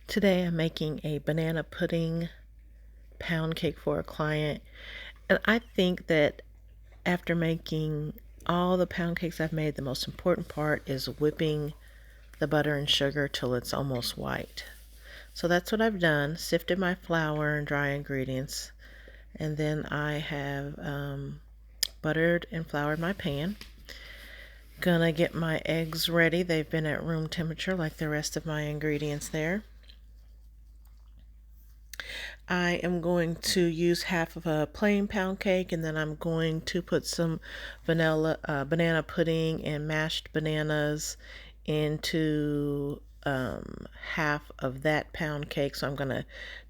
Today I'm making a banana pudding pound cake for a client. And I think that after making all the pound cakes I've made, the most important part is whipping the butter and sugar till it's almost white. So that's what I've done. Sifted my flour and dry ingredients. And then I have buttered and floured my pan. Gonna get my eggs ready. They've been at room temperature like the rest of my ingredients there. I am going to use half of a plain pound cake, and then I'm going to put some banana pudding and mashed bananas into half of that pound cake. So I'm going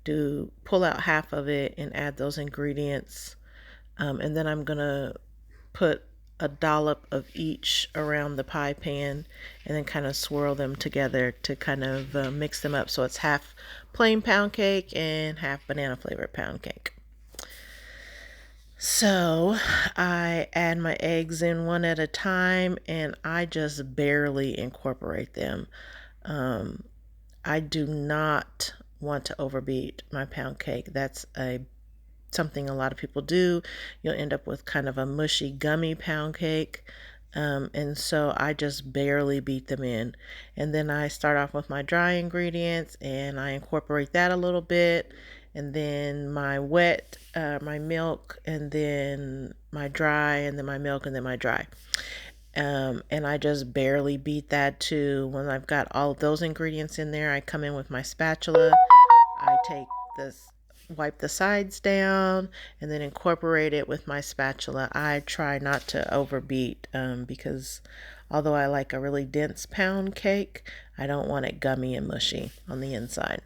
to pull out half of it and add those ingredients. And then I'm going to put a dollop of each around the pie pan and then kind of swirl them together to kind of mix them up so it's half plain pound cake and half banana flavored pound cake. So I add my eggs in one at a time and I just barely incorporate them. I do not want to overbeat my pound cake. That's something a lot of people do. You'll end up with kind of a mushy, gummy pound cake. And so I just barely beat them in. And then I start off with my dry ingredients and I incorporate that a little bit. And then my wet, my milk, and then my dry, and then my milk, and then my dry. And I just barely beat that too. When I've got all of those ingredients in there, I come in with my spatula. I take this, wipe the sides down, and then incorporate it with my spatula. I try not to overbeat because although I like a really dense pound cake, I don't want it gummy and mushy on the inside.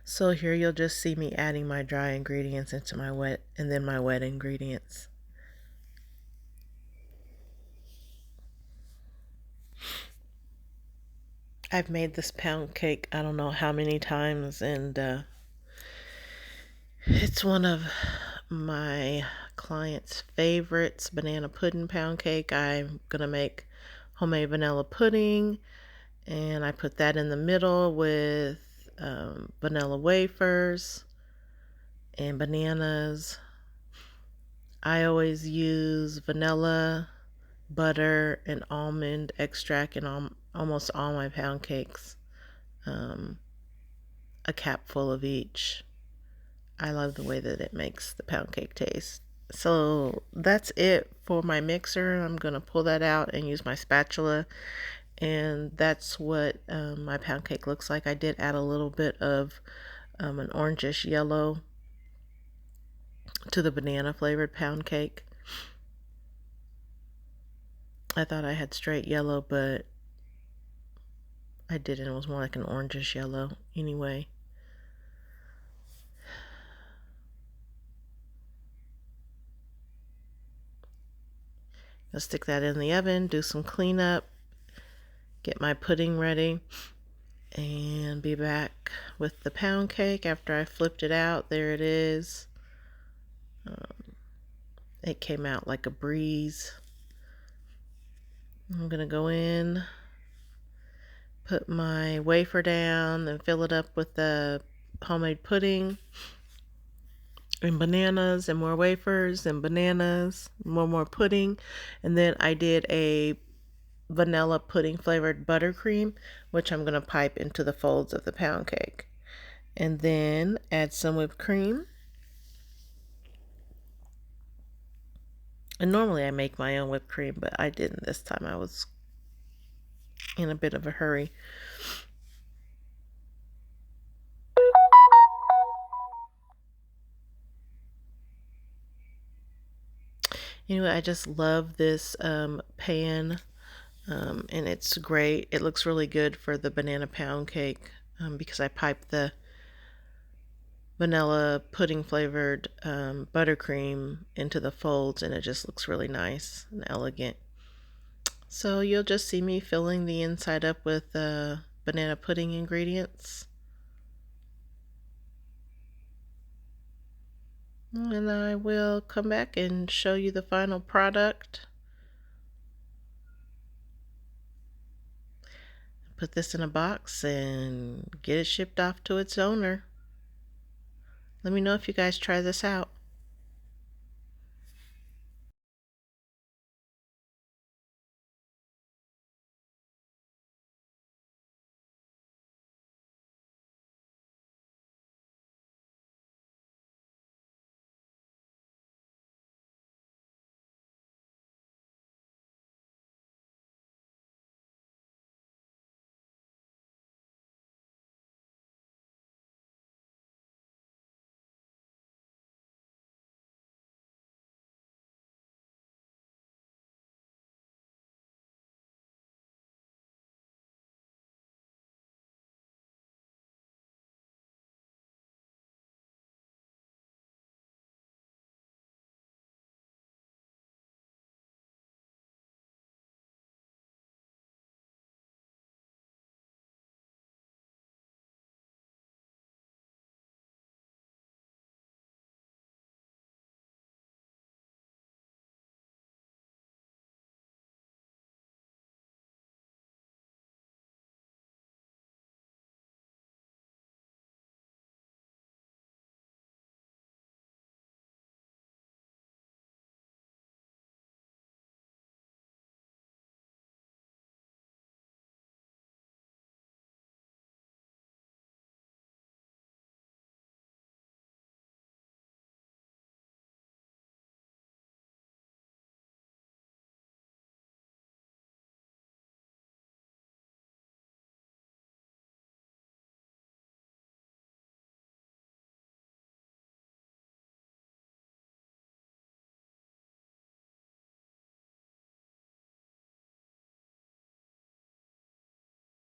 So here you'll just see me adding my dry ingredients into my wet, and then my wet ingredients. I've made this pound cake I don't know how many times, and it's one of my client's favorites, banana pudding pound cake. I'm gonna make homemade vanilla pudding, and I put that in the middle with vanilla wafers and bananas. I always use vanilla, butter, and almond extract in almost all my pound cakes. A cap full of each. I love the way that it makes the pound cake taste. So that's it for my mixer. I'm going to pull that out and use my spatula. And that's what my pound cake looks like. I did add a little bit of an orangish yellow to the banana flavored pound cake. I thought I had straight yellow, but I didn't. It was more like an orangish yellow anyway. I'll stick that in the oven, do some cleanup, get my pudding ready, and be back with the pound cake after I flipped it out. There it is. It came out like a breeze. I'm gonna go in, put my wafer down, and fill it up with the homemade pudding and bananas and more wafers and bananas, more pudding. And then I did a vanilla pudding flavored buttercream, which I'm going to pipe into the folds of the pound cake. And then add some whipped cream. And normally I make my own whipped cream, but I didn't this time. I was in a bit of a hurry. Anyway, I just love this pan, and it's great. It looks really good for the banana pound cake because I piped the vanilla pudding flavored buttercream into the folds, and it just looks really nice and elegant. So you'll just see me filling the inside up with banana pudding ingredients. And I will come back and show you the final product. put this in a box and get it shipped off to its owner. Let me know if you guys try this out.